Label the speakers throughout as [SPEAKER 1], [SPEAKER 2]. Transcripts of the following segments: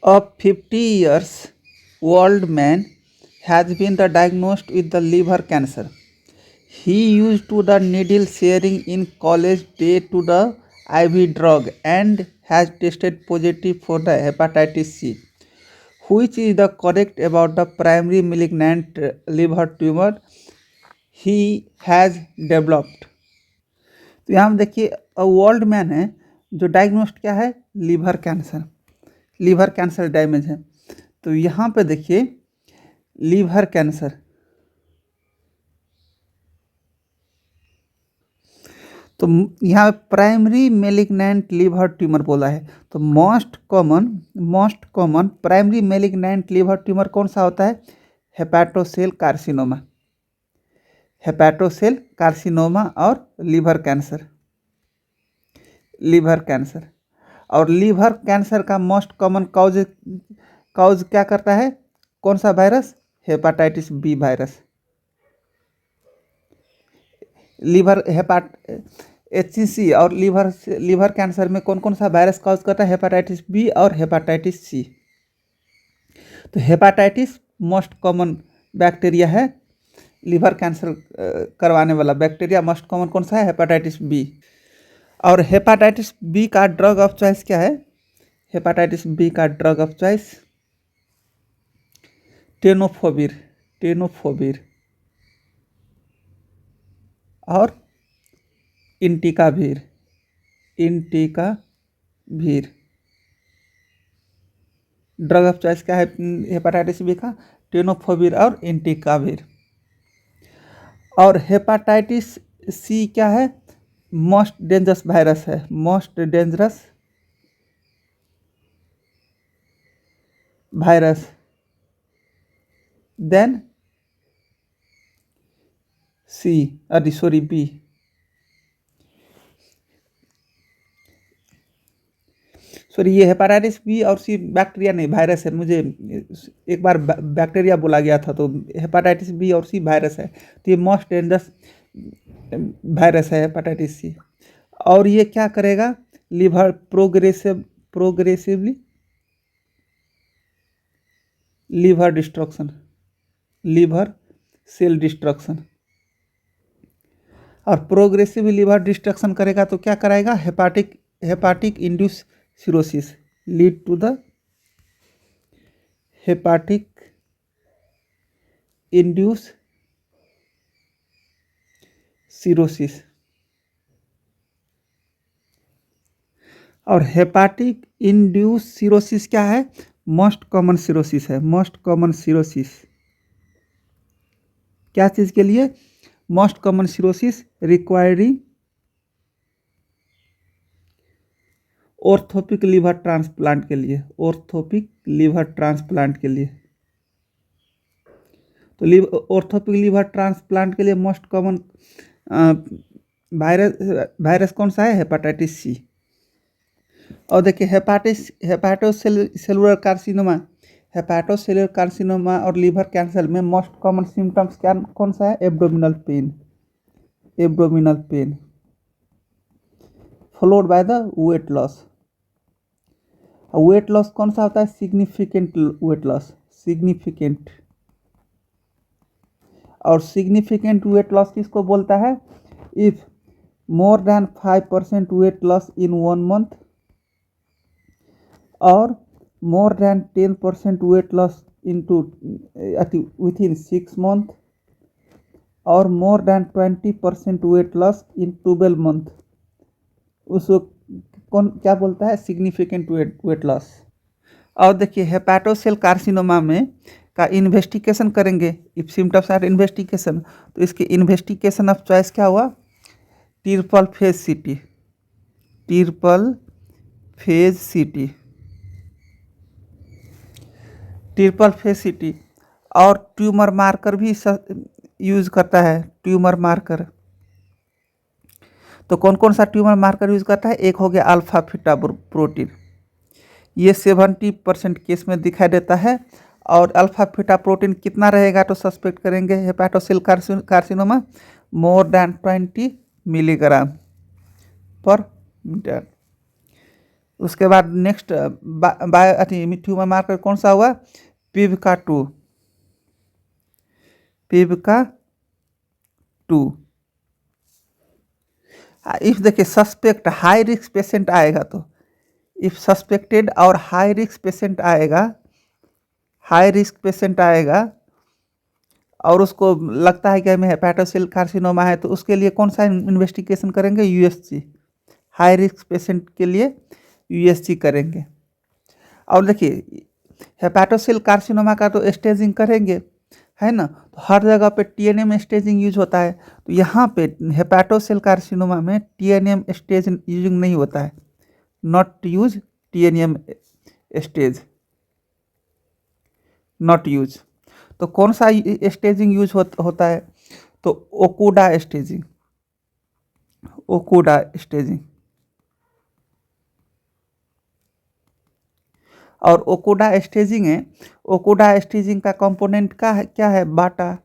[SPEAKER 1] A 50 years old man has been diagnosed with the liver cancer. He used to the needle sharing in college day to the IV drug and has tested positive for the hepatitis C, which is the correct about the primary malignant liver tumor he has developed. तो यहाँ देखिए old man है जो diagnosed क्या है, liver cancer, liver cancer damage है। तो यहाँ पे देखिए लीवर कैंसर, तो यहाँ प्राइमरी मेलिग्नेंट लीवर ट्यूमर बोला है। तो most common primary malignant liver tumour कौन सा होता है, हेपाटोसेल कार्सिनोमा, हेपाटोसेल कार्सिनोमा और लीवर कैंसर, लीवर कैंसर। और लीवर कैंसर का मोस्ट कॉमन काउज क्या करता है, कौन सा virus, hepatitis B virus. Liver HCC और लीवर कैंसर में कौन कौन सा वायरस काउज करता है, हेपाटाइटिस बी और हेपाटाइटिस सी। तो हेपाटाइटिस मोस्ट कॉमन बैक्टीरिया है, लीवर कैंसर करवाने वाला बैक्टीरिया मोस्ट कॉमन कौन सा है, हेपाटाइटिस बी। और हेपाटाइटिस बी का ड्रग ऑफ चॉइस क्या है, हेपाटाइटिस बी का ड्रग ऑफ चॉइस टेनोफोबिर और इंटिकावीर। ड्रग ऑफ चॉइस क्या है हेपाटाइटिस बी का, टेनोफोबिर और इंटिकावीर। और हेपाटाइटिस सी क्या है, मोस्ट डेंजरस वायरस है, most dangerous virus than B. ये हेपाटाइटिस बी और सी बैक्टीरिया नहीं, वायरस है। मुझे एक बार बैक्टीरिया बोला गया था, तो हेपाटाइटिस बी और सी वायरस है। तो ये मोस्ट डेंजरस वायरस है हेपाटाइटिस सी। और ये क्या करेगा, liver progressively liver destruction, liver cell destruction. और प्रोग्रेसिव लीवर डिस्ट्रक्शन करेगा तो क्या कराएगा, hepatic induce cirrhosis, lead to the hepatic induce cirrhosis. और हेपाटिक इंड्यूस सिरोसिस क्या है, मोस्ट कॉमन सिरोसिस है, मोस्ट कॉमन सिरोसिस। क्या चीज के लिए, most common cirrhosis requiring orthotopic liver transplant के लिए, ऑर्थोपिक लीवर ट्रांसप्लांट के लिए। तो ऑर्थोपिक लीवर ट्रांसप्लांट के लिए मोस्ट कॉमन वायरस कौन सा है, हेपाटाइटिस सी। और देखिए हेपाटोसेलुलर कार्सिनोमा और लीवर कैंसर में मोस्ट कॉमन सिम्टम्स क्या कौन सा है, abdominal pain followed by the weight loss. Weight loss कौन सा होता है, सिग्निफिकेंट वेट लॉस, सिग्निफिकेंट। और सिग्निफिकेंट वेट लॉस किसको बोलता है, if more than 5% weight loss in 1 month और more than 10% weight loss within 6 months और more than 20% weight loss in 12 month, उसको कौन क्या बोलता है, सिग्निफिकेंट वेट लॉस। और देखिए हेपाटोसेल कार्सिनोमा में का इन्वेस्टिगेशन करेंगे, इफ सिम्टम्स आर इन्वेस्टिगेशन, तो इसके इन्वेस्टिगेशन ऑफ चॉइस क्या हुआ, ट्रिपल फेज सीटी। और ट्यूमर मार्कर भी यूज करता है, ट्यूमर मार्कर। तो कौन कौन सा ट्यूमर मार्कर यूज करता है, एक हो गया अल्फा बीटा प्रोटीन, ये 70% केस में दिखाई देता है। और अल्फा बीटा प्रोटीन कितना रहेगा तो सस्पेक्ट करेंगे हेपाटोसेल कार्सिनोमा, मोर देन 20 मिलीग्राम पर मीटर। उसके बाद नेक्स्ट ट्यूमर मार्कर कौन सा हुआ, पिवका 2, पिवका 2। इफ देखिए सस्पेक्ट हाई रिस्क पेशेंट आएगा तो, इफ सस्पेक्टेड और हाई रिस्क पेशेंट आएगा और उसको लगता है कि हमें हेपेटोसेल कार्सिनोमा है, तो उसके लिए कौन सा इन्वेस्टिगेशन करेंगे, यूएसजी। हाई रिस्क पेशेंट के लिए यूएसजी करेंगे। और देखिए हेपेटोसेल कार्सिनोमा का तो स्टेजिंग करेंगे, है ना, तो हर जगह पे टीएनएम स्टेजिंग यूज होता है, तो यहाँ पे हेपेटोसेल कार्सिनोमा में टीएनएम स्टेज यूजिंग नहीं होता है, not use TNM stage, not use. तो कौन सा स्टेजिंग यूज होता है, तो ओकुडा स्टेजिंग, ओकुडा स्टेजिंग। और ओकुडा स्टेजिंग है, ओकुडा स्टेजिंग का कंपोनेंट का है क्या है, बाटा।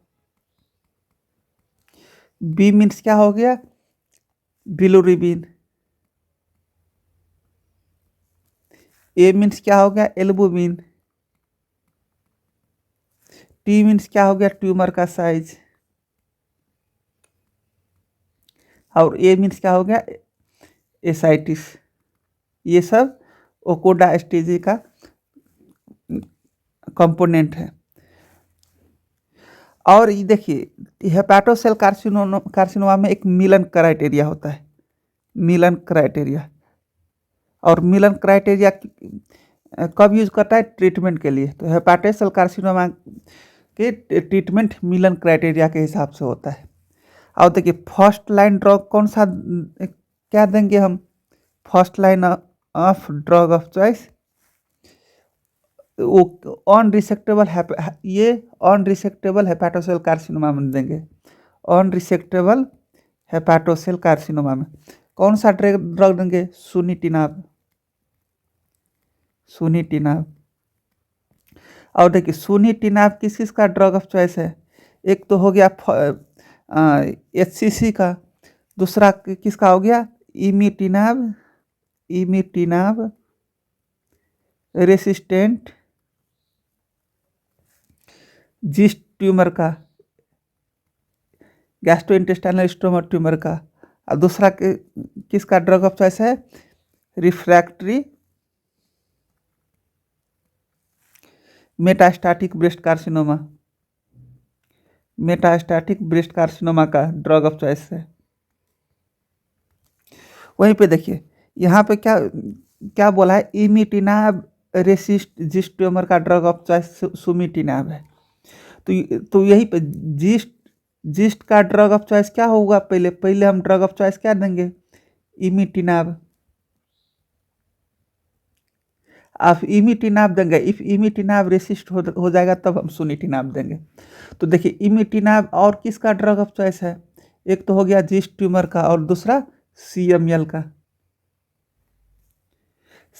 [SPEAKER 1] बी मीन्स क्या हो गया, बिलुरिबिन। ए मीन्स क्या हो गया, एल्बुमिन। टी मीन्स क्या हो गया, ट्यूमर का साइज। और ए मीन्स क्या हो गया, एसाइटिस। ये सब ओकोडा स्टेज का कंपोनेंट है। और ये देखिए हेपेटोसेल कार्सिनोमा में एक मिलन क्राइटेरिया होता है, मिलन क्राइटेरिया। और मिलन क्राइटेरिया कब यूज करता है, ट्रीटमेंट के लिए। तो हेपेटोसेल कार्सिनोमा के ट्रीटमेंट मिलन क्राइटेरिया के हिसाब से होता है। और देखिए फर्स्ट लाइन ड्रग कौन सा क्या देंगे हम, first line of drug of choice वो अनरिसेक्टेबल ये अनरिसेक्टेबल हेपेटोसेल कार्सिनोमा में देंगे, अनरिसेक्टेबल हेपेटोसेल कार्सिनोमा में कौन सा ड्रग देंगे, सुनिटिनाब, सुनिटिनाब। और देखिए सुनिटिनाब किस किस का ड्रग ऑफ चॉइस है, एक तो हो गया HCC का, दूसरा किसका हो गया, इमिटिनाब, इमिटिनाब रेसिस्टेंट जिस्ट ट्यूमर का, गैस्ट्रोइंटेस्टाइनल स्टोमा ट्यूमर का। और दूसरा किसका ड्रग ऑफ चॉइस है, refractory metastatic breast carcinoma, metastatic breast carcinoma का ड्रग ऑफ चॉइस है। वहीं पे देखिए यहाँ पे क्या क्या बोला है, इमिटिनाब रेसिस्ट जिस्ट ट्यूमर का ड्रग ऑफ चॉइस सुमिटिनाब है। तो यही पे जिस्ट का ड्रग ऑफ चॉइस क्या होगा, पहले हम ड्रग ऑफ चॉइस क्या देंगे, इमिटिनाब। आप इमिटिनाब देंगे, इफ इमिटिनाब रेसिस्ट हो जाएगा तब हम सुनिटिनाब देंगे। तो देखिए इमिटिनाब और किसका ड्रग ऑफ चॉइस है, एक तो हो गया जिस्ट ट्यूमर का और दूसरा CML का,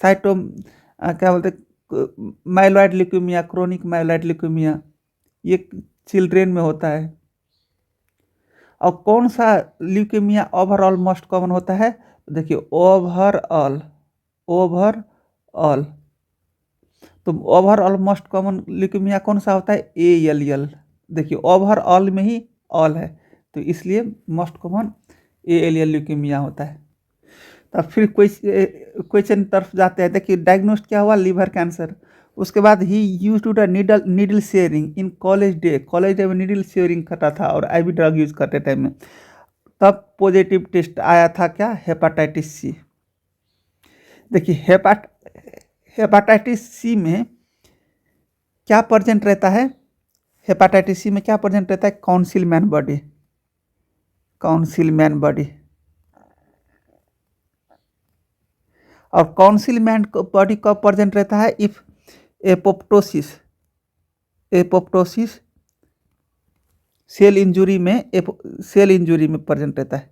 [SPEAKER 1] क्या बोलते myeloid leukaemia, chronic myeloid leukaemia, ये चिल्ड्रेन में होता है। और कौन सा ल्यूकेमिया ओवरऑल मोस्ट कॉमन होता है, देखिए ओवरऑल, तो ओवरऑल मोस्ट कॉमन ल्यूकेमिया कौन सा होता है, ALL। देखिए ओवरऑल में ही ऑल है, तो इसलिए मोस्ट कॉमन ALL ल्यूकेमिया होता है। तब फिर क्वेश्चन तरफ जाते हैं। देखिए डायग्नोस्ट क्या हुआ, लीवर कैंसर। उसके बाद ही use to the needle sharing in college day में नीडल शेयरिंग करता था और IV ड्रग यूज करते टाइम में, तब पॉजिटिव टेस्ट आया था क्या, हेपाटाइटिस C। देखिए हेपाटाइटिस C में क्या प्रेजेंट रहता है, हेपाटाइटिस C में क्या प्रेजेंट रहता है, काउंसिलमैन बॉडी, काउंसिलमैन बॉडी। और काउंसिलमैन बॉडी कब प्रेजेंट रहता है, इफ एपोप्टोसिस सेल इंजुरी में प्रेजेंट रहता है,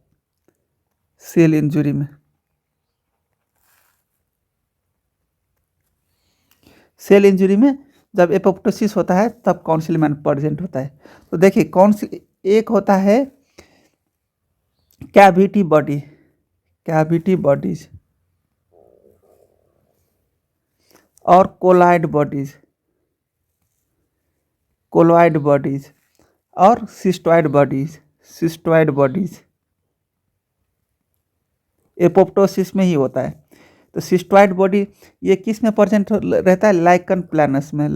[SPEAKER 1] सेल इंजुरी में। सेल इंजुरी में जब एपोप्टोसिस होता है तब काउंसिलमैन प्रेजेंट होता है। तो देखिए एक होता है कैविटी बॉडीज, और कोलॉइड बॉडीज और सिस्टोइड बॉडीज एपोप्टोसिस में ही होता है। तो सिस्टोइड बॉडी ये किस में प्रेजेंट रहता है? लाइकन प्लैनस में।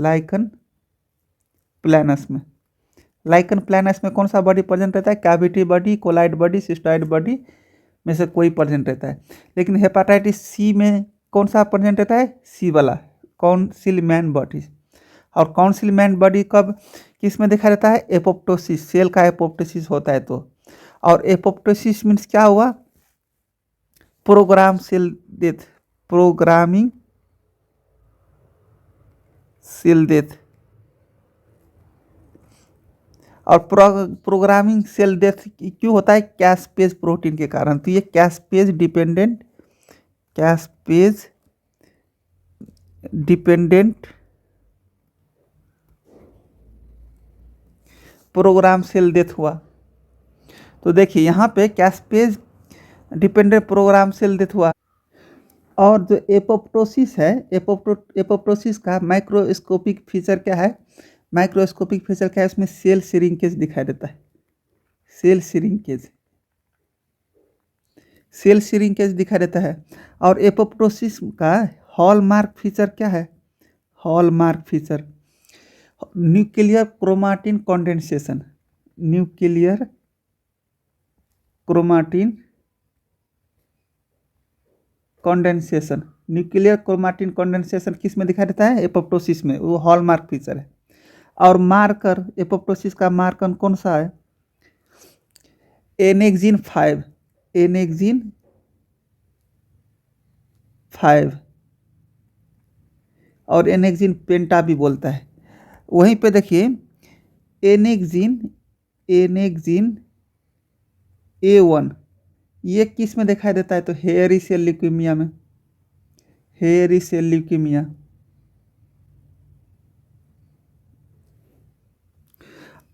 [SPEAKER 1] लाइकन प्लैनस में कौन सा बॉडी प्रेजेंट रहता है? Cavity body, colloid body, cystoid body में से कोई प्रेजेंट रहता है। लेकिन हेपाटाइटिस सी में कौन सा प्रेजेंट रहता है? सी वाला, काउंसिलमैन बॉडी। और काउंसिलमैन बॉडी कब किस में देखा रहता है? एपोप्टोसिस, सेल का एपोप्टोसिस होता है तो। और एपोप्टोसिस मीन्स क्या हुआ? Programming cell death. और प्रोग्रामिंग सेल डेथ क्यों होता है? कैस्पेज प्रोटीन के कारण। तो ये caspase dependent program cell death हुआ। तो देखिए यहाँ पे caspase dependent program cell death हुआ। और जो एपोप्टोसिस है, एपोप्टोसिस का माइक्रोस्कोपिक फीचर क्या है? उसमें सेल श्रिंकेज दिखाई देता है। सेल श्रिंकेज दिखाई देता है। और एपोप्टोसिस का हॉलमार्क फीचर क्या है? Nuclear chromatin condensation. Nuclear chromatin condensation किस में दिखाई देता है? एपोप्टोसिस में। वो हॉलमार्क फीचर है। और मार्कर, एपोप्टोसिस का मार्कर कौन सा है? एनेक्सिन 5 और एनेक्सिन पेंटा भी बोलता है। वहीं पे देखिए एनेक्सिन A1 ये किस में दिखाई देता है? तो हेयरी सेल ल्यूकीमिया में।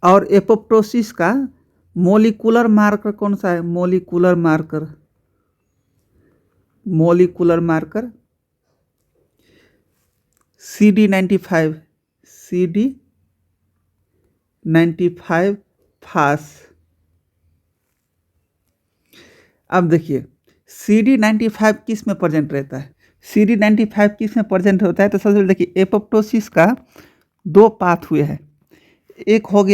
[SPEAKER 1] और एपोप्टोसिस का मोलिकुलर मार्कर कौन सा है? मोलिकुलर मार्कर CD95 फास। अब देखिए CD95 किस में प्रेजेंट रहता है? CD95 किस में प्रेजेंट होता है? तो सबसे पहले देखिए एपोप्टोसिस का 2 पाथवे है। एक हो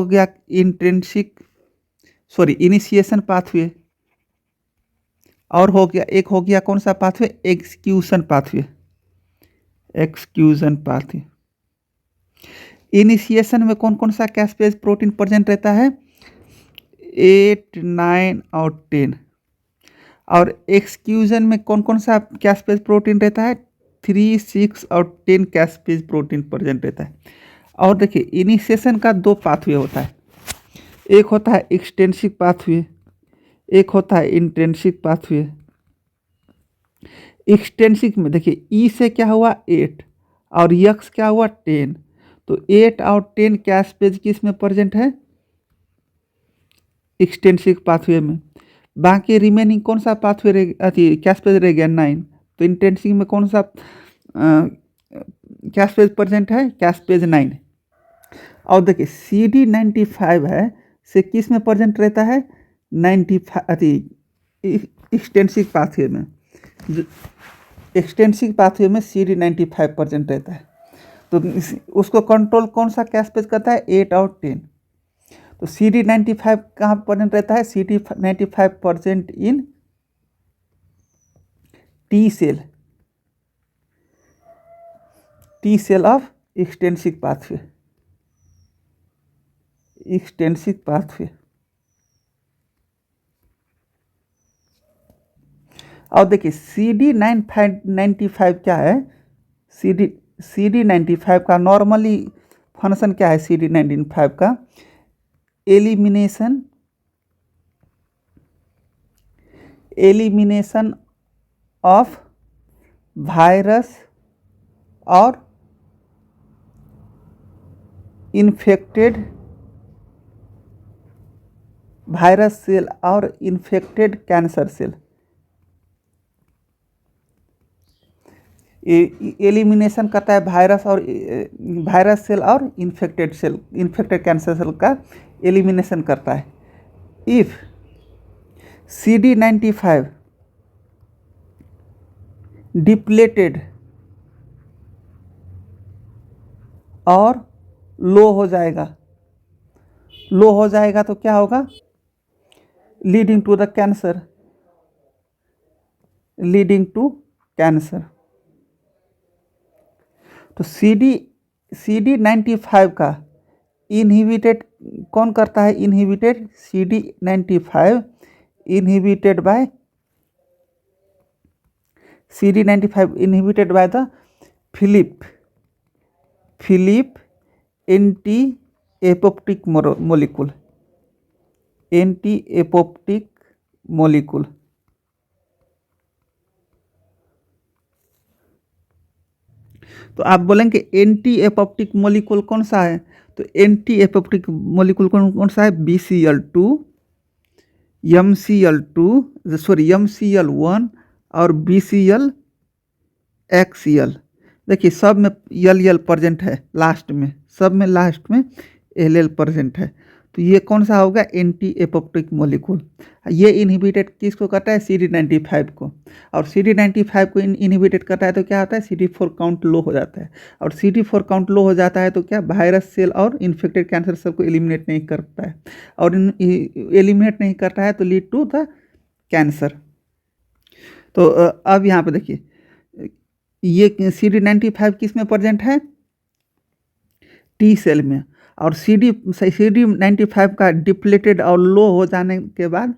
[SPEAKER 1] गया इनिशिएशन पाथवे, और एक हो गया कौन सा पाथवे? Execution pathway. इनिशिएशन में कौन कौन सा कैस्पेज प्रोटीन प्रेजेंट रहता है? 8, 9 और 10। और एक्सक्यूजन में कौन कौन सा कैस्पेज प्रोटीन रहता है? 3, 6 और 10 कैस्पेज प्रोटीन प्रेजेंट रहता है। और देखिए इनिशिएशन का 2 पाथवे होता है। एक होता है एक्सटेंसिव पाथवे, एक होता है इंट्रिंसिक पाथवे। एक्सटेंसिव में देखिए ई से क्या हुआ? 8 और यक्स क्या हुआ? 10। तो 8 और 10 कैस्पेज किस में प्रेजेंट है? एक्सटेंसिव पाथवे में। बाकी रिमेनिंग कौन सा पाथवे कैस्पेज रह गया? 9। तो इंटेंसिव में कौन सा कैस्पेज प्रेजेंट है? कैस्पेज 9। और देखिए CD95 है से किस में प्रेजेंट रहता है? 95 एक्सटेंसिव पाथवे में। एक्सटेंसिव पाथवे में CD95 प्रेजेंट रहता है। तो उसको कंट्रोल कौन सा कैस्पेज करता है? 8 और 10। तो CD95 कहाँ प्रेजेंट रहता है? CD95 present in T cell of extensive pathway. और देखिए CD95 क्या है? CD95 का नॉर्मली फंक्शन क्या है? CD95 का एलिमिनेशन ऑफ वायरस और वायरस सेल और इन्फेक्टेड कैंसर सेल। एलिमिनेशन करता है वायरस सेल और इन्फेक्टेड कैंसर सेल का एलिमिनेशन करता है। इफ CD95 डिप्लेटेड और लो हो जाएगा तो क्या होगा? Leading to cancer. तो CD95 का इनहिबिटेड कौन करता है? CD95 inhibited by the FLIP anti apoptotic molecule. तो आप बोलेंगे एंटी एपोप्टिक मोलिकुल कौन सा है? तो एंटी एपोप्टिक मोलिकुल कौन सा है? BCl2, MCl1 और BClXCl। देखिए सब में यल प्रेजेंट है, लास्ट में एल प्रेजेंट है। तो ये कौन सा होगा? Anti apoptotic molecule. ये इनहिबिटेड किसको करता है? CD95 को। और CD95 को इनहिबिटेड करता है तो क्या होता है? CD4 काउंट लो हो जाता है। और CD4 काउंट लो हो जाता है तो क्या? वायरस सेल और इन्फेक्टेड कैंसर सेल को एलिमिनेट नहीं करता है, और एलिमिनेट नहीं करता है तो लीड टू द कैंसर। तो अब यहाँ पे देखिए, ये CD95 किस में प्रेजेंट है? टी सेल में। और CD95 का डिप्लेटेड और लो हो जाने के बाद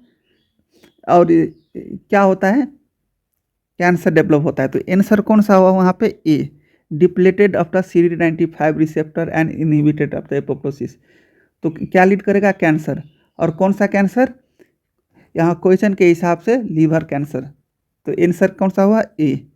[SPEAKER 1] और क्या होता है? कैंसर डेवलप होता है। तो आंसर कौन सा हुआ वहाँ पे? A, depleted after CD95 receptor and inhibited after apoptosis. तो क्या लीड करेगा? कैंसर। और कौन सा कैंसर? यहाँ क्वेश्चन के हिसाब से लीवर कैंसर। तो आंसर कौन सा हुआ? ए।